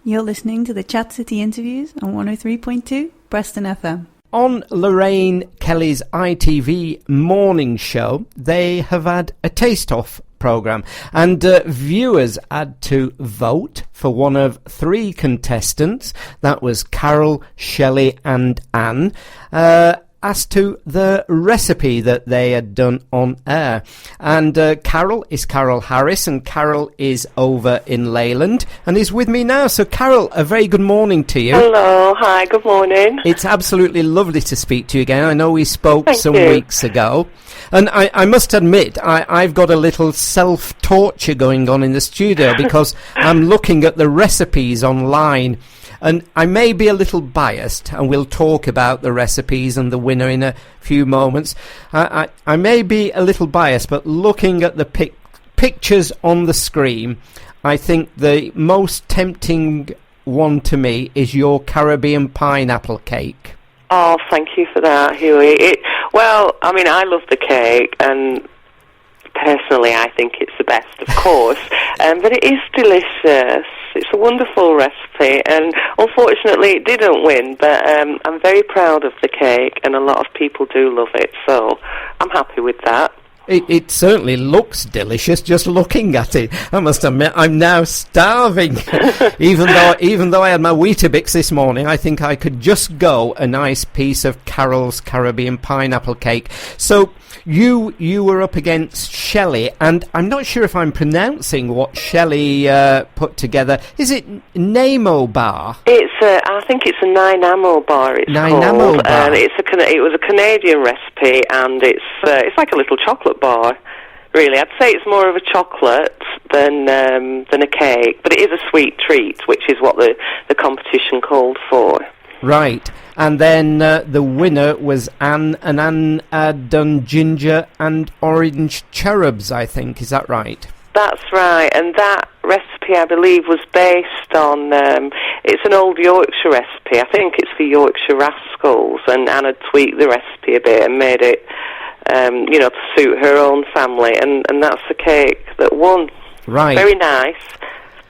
You're listening to the Chat City interviews on 103.2 Preston FM. On Lorraine Kelly's ITV morning show, they have had a taste-off programme, and viewers had to vote for one of three contestants. That was Carol, Shelley and Anne, as to the recipe that they had done on air. And Carol is Carol Harris, and Carol is over in Leyland and is with me now. So Carol, a very good morning to you. Hello, hi, good morning. It's absolutely lovely to speak to you again. I know we spoke some weeks ago. And I must admit, I've got a little self-torture going on in the studio because I'm looking at the recipes online. And I may be a little biased, and we'll talk about the recipes and the winner in a few moments. I may be a little biased, but looking at the pictures on the screen, I think the most tempting one to me is your Caribbean pineapple cake. Oh, thank you for that, Hughie. I love the cake, and personally I think it's the best, of course, but it is delicious. It's a wonderful recipe, and unfortunately it didn't win, but I'm very proud of the cake, and a lot of people do love it, so I'm happy with that. It certainly looks delicious just looking at it. I must admit, I'm now starving. even though I had my Weetabix this morning, I think I could just go a nice piece of Carol's Caribbean pineapple cake. So you were up against Shelley, and I'm not sure if I'm pronouncing what Shelley put together. Is it Namo bar? I think it's a Nynamo bar. It's called. Bar. It was a Canadian recipe, and it's like a little chocolate bar. Really, I'd say it's more of a chocolate than a cake, but it is a sweet treat, which is what the competition called for. Right, and then the winner was Anne, and Anne had done ginger and orange cherubs, I think. Is that right? That's right, and that recipe, I believe, was based on, it's an old Yorkshire recipe. I think it's for Yorkshire Rascals, and Anne had tweaked the recipe a bit and made it, to suit her own family, and that's the cake that won. Right. Very nice,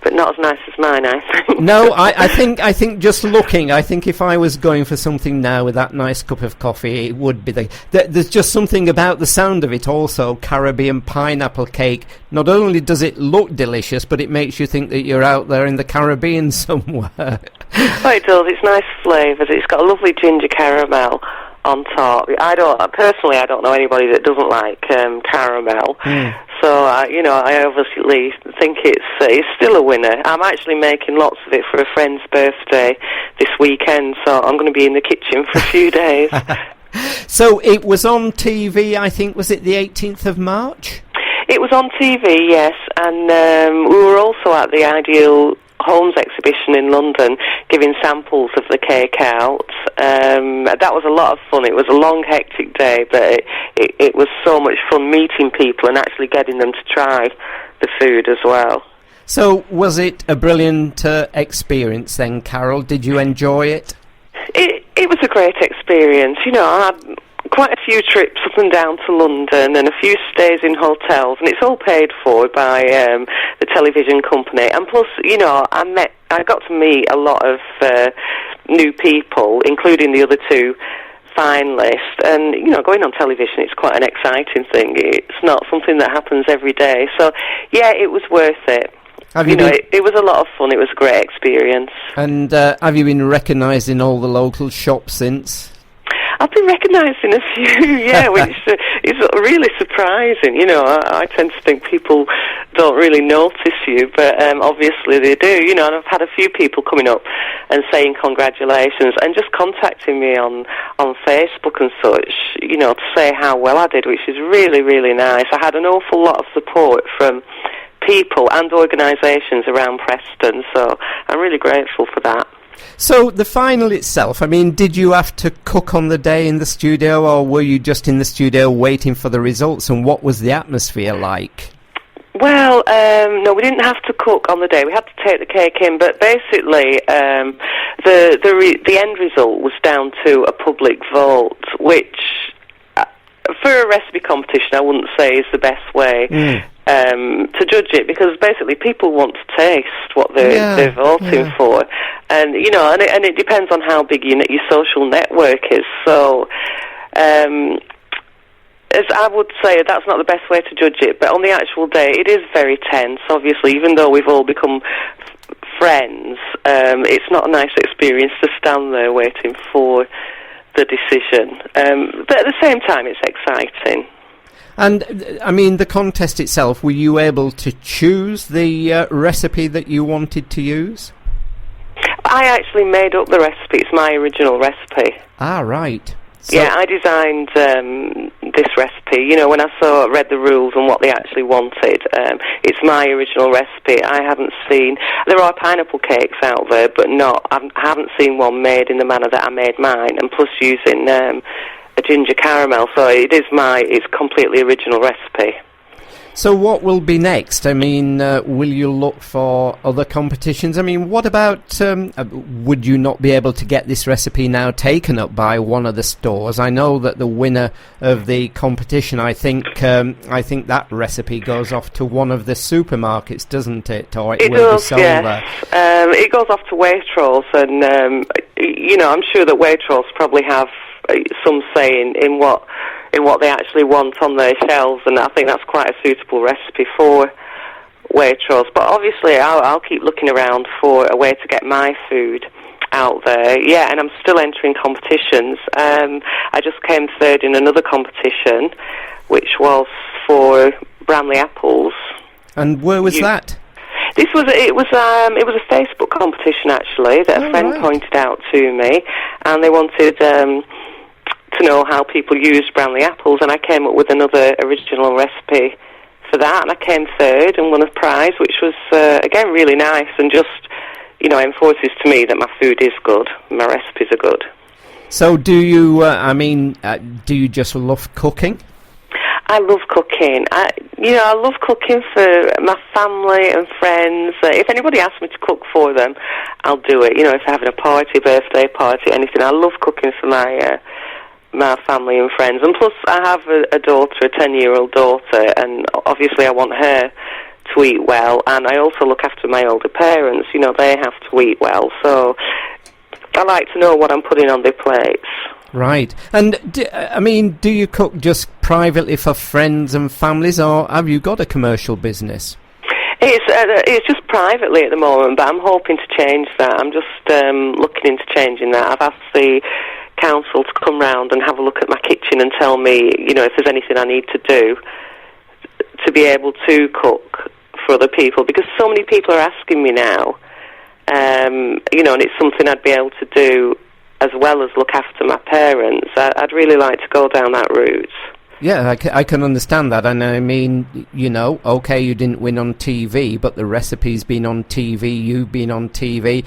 but not as nice as mine, I think. No, I think just looking, I think if I was going for something now with that nice cup of coffee, it would be there's just something about the sound of it also, Caribbean pineapple cake. Not only does it look delicious, but it makes you think that you're out there in the Caribbean somewhere. Oh, it does. It's nice flavours. It's got a lovely ginger caramel on top. I don't know anybody that doesn't like caramel. So, I obviously think it's still a winner. I'm actually making lots of it for a friend's birthday this weekend, so I'm going to be in the kitchen for a few days. So it was on TV, I think, was it the 18th of March? It was on TV, yes, and we were also at the Ideal Homes exhibition in London giving samples of the cake out. That was a lot of fun. It was a long, hectic day, but it was so much fun meeting people and actually getting them to try the food as well. So was it a brilliant experience then, Carol? Did you enjoy it? It was a great experience. I had quite a few trips up and down to London and a few stays in hotels, and it's all paid for by the television company. And plus, I got to meet a lot of new people, including the other two finalists. And going on television, it's quite an exciting thing. It's not something that happens every day. So, yeah, it was worth it. It was a lot of fun. It was a great experience. And have you been recognised in all the local shops since? I've been recognised in a few, yeah, which is really surprising. I tend to think people don't really notice you, but obviously they do. And I've had a few people coming up and saying congratulations and just contacting me on Facebook and such, to say how well I did, which is really, really nice. I had an awful lot of support from people and organisations around Preston, so I'm really grateful for that. So the final itself, did you have to cook on the day in the studio, or were you just in the studio waiting for the results, and what was the atmosphere like? Well, no, we didn't have to cook on the day. We had to take the cake in, but basically the end result was down to a public vote, which for a recipe competition, I wouldn't say is the best way to judge it, because basically people want to taste what they're voting for, and and it depends on how big your social network is. So, as I would say, that's not the best way to judge it. But on the actual day, it is very tense. Obviously, even though we've all become friends, it's not a nice experience to stand there waiting for the decision. But at the same time, it's exciting. And, I mean, the contest itself, were you able to choose the recipe that you wanted to use? I actually made up the recipe. It's my original recipe. Ah, right. So yeah, I designed this recipe. When I read the rules and what they actually wanted, it's my original recipe. I haven't seen... There are pineapple cakes out there, but I haven't seen one made in the manner that I made mine, and plus using a ginger caramel. So it's completely original recipe. So what will be next? I mean, will you look for other competitions? I mean, what about, would you not be able to get this recipe now taken up by one of the stores? I know that the winner of the competition, I think that recipe goes off to one of the supermarkets, doesn't it? Or it will be sold there. It goes off to Waitrose, and, I'm sure that Waitrose probably have some say in what they actually want on their shelves, and I think that's quite a suitable recipe for Waitrose. But obviously, I'll keep looking around for a way to get my food out there. Yeah, and I'm still entering competitions. I just came third in another competition, which was for Bramley apples. And where was that? It was a Facebook competition actually that a friend pointed out to me, and they wanted to know how people used Bramley apples, and I came up with another original recipe for that, and I came third and won a prize, which was again really nice, and just enforces to me that my food is good, my recipes are good. So do you? Do you just love cooking? I love cooking. I love cooking for my family and friends. If anybody asks me to cook for them, I'll do it. If they're having a party, birthday party, anything. I love cooking for my family and friends. And plus, I have a daughter, a 10-year-old daughter, and obviously I want her to eat well. And I also look after my older parents. They have to eat well. So I like to know what I'm putting on their plates. Right. And, do you cook just privately for friends and families, or have you got a commercial business? It's just privately at the moment, but I'm hoping to change that. I'm just looking into changing that. I've asked the council to come round and have a look at my kitchen and tell me, if there's anything I need to do to be able to cook for other people, because so many people are asking me now, and it's something I'd be able to do as well as look after my parents. I'd really like to go down that route. Yeah, I can understand that. And I mean, okay, you didn't win on TV, but the recipe's been on TV, you've been on TV,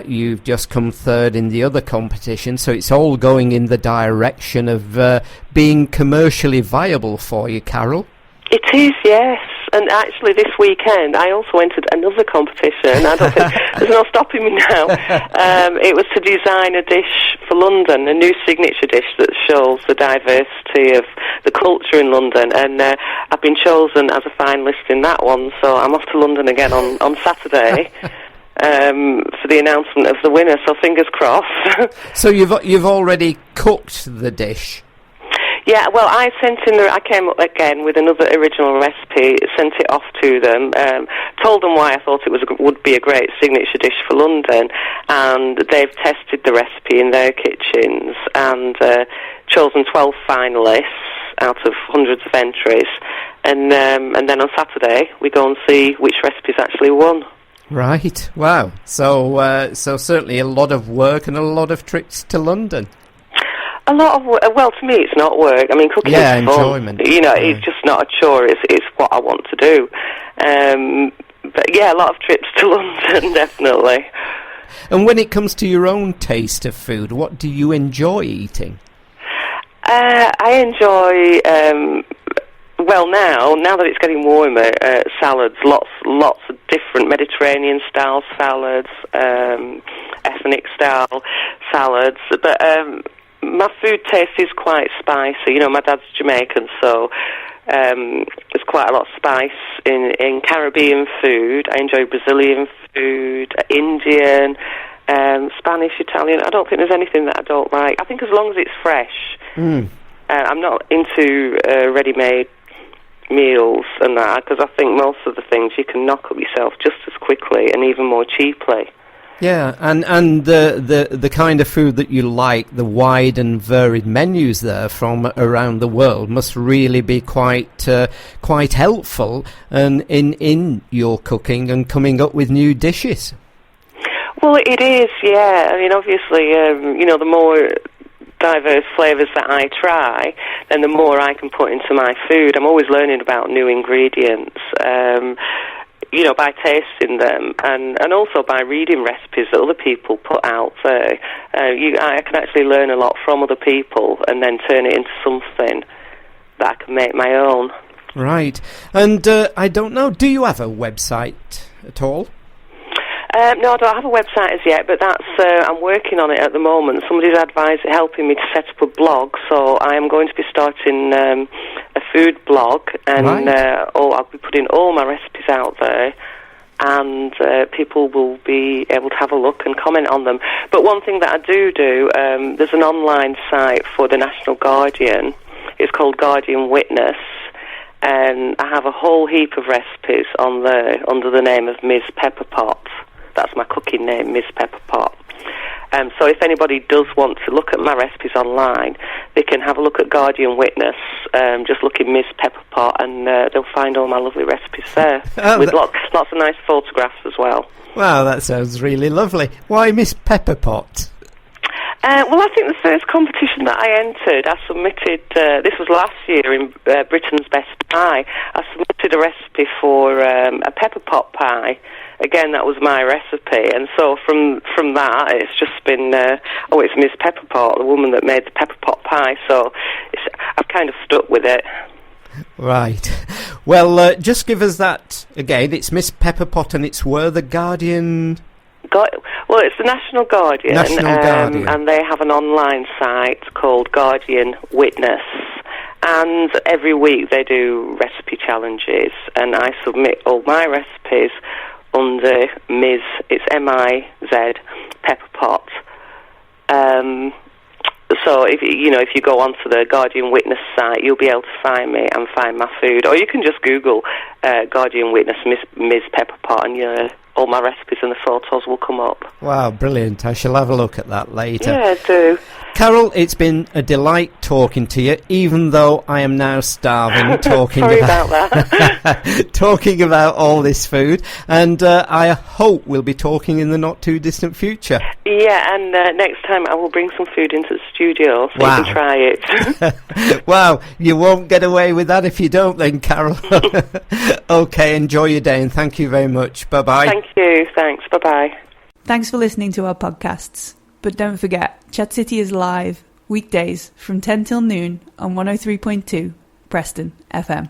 you've just come third in the other competition, so it's all going in the direction of being commercially viable for you, Carol. It is, yes. And actually this weekend I also entered another competition. I don't think there's no stopping me now. It was to design a dish for London, a new signature dish that shows the diversity of the culture in London, and I've been chosen as a finalist in that one, so I'm off to London again on Saturday for the announcement of the winner, so fingers crossed. So you've already cooked the dish? Yeah, well, I came up again with another original recipe, sent it off to them, told them why I thought it would be a great signature dish for London, and they've tested the recipe in their kitchens and chosen 12 finalists out of hundreds of entries, and then on Saturday we go and see which recipes actually won. Right, wow. So certainly a lot of work and a lot of trips to London. A lot of work. Well, to me, it's not work. I mean, cooking is fun. Enjoyment. It's just not a chore. It's what I want to do. But yeah, a lot of trips to London, definitely. And when it comes to your own taste of food, what do you enjoy eating? I enjoy. Well, now that it's getting warmer, salads. Lots of different Mediterranean style salads, ethnic style salads, but. my food taste is quite spicy. You know, my dad's Jamaican, so there's quite a lot of spice in Caribbean food. I enjoy Brazilian food, Indian, Spanish, Italian. I don't think there's anything that I don't like. I think as long as it's fresh. I'm not into ready-made meals and that, because I think most of the things you can knock up yourself just as quickly and even more cheaply. Yeah, and the kind of food that you like, the wide and varied menus there from around the world must really be quite helpful and in your cooking and coming up with new dishes. Well, it is, yeah. I mean, obviously, the more diverse flavours that I try, then the more I can put into my food. I'm always learning about new ingredients. By tasting them and also by reading recipes that other people put out there. I can actually learn a lot from other people and then turn it into something that I can make my own. Right. And I don't know, do you have a website at all? No, I don't have a website as yet, but that's I'm working on it at the moment. Somebody's helping me to set up a blog, so I am going to be starting a food blog, and I'll be putting all my recipes out there, and people will be able to have a look and comment on them. But one thing that I do, there's an online site for the National Guardian. It's called Guardian Witness, and I have a whole heap of recipes on there under the name of Ms. Pepperpot. That's my cooking name, Ms. Pepperpot. So if anybody does want to look at my recipes online, they can have a look at Guardian Witness, just look in Ms. Pepperpot, and they'll find all my lovely recipes there, with lots of nice photographs as well. Wow, that sounds really lovely. Why Miss Pepperpot? Well, I think the first competition that I entered, I submitted, this was last year in Britain's Best Pie, I submitted a recipe for a pepper pot pie. Again, that was my recipe, and so from that, it's just been, it's Miss Pepperpot, the woman that made the pepper pot pie, so I've kind of stuck with it. Right. Well, just give us that again. It's Miss Pepperpot, and it's where the Guardian... Well, it's the National Guardian, and they have an online site called Guardian Witness, and every week they do recipe challenges, and I submit all my recipes under Ms. It's M-I-Z Pepperpot. So if you go onto the Guardian Witness site, you'll be able to find me and find my food, or you can just Google Guardian Witness Ms. Pepperpot, and all my recipes and the photos will come up. Wow, brilliant. I shall have a look at that later. Yeah, do. Carol, it's been a delight talking to you, even though I am now starving talking about that. talking about all this food, and I hope we'll be talking in the not too distant future. Yeah, and next time I will bring some food into the studio so you can try it. Wow, you won't get away with that if you don't then, Carol. Okay, enjoy your day, and thank you very much. Bye-bye. Thank you, thanks, bye-bye. Thanks for listening to our podcasts. But don't forget, Chat City is live weekdays from 10 till noon on 103.2 Preston FM.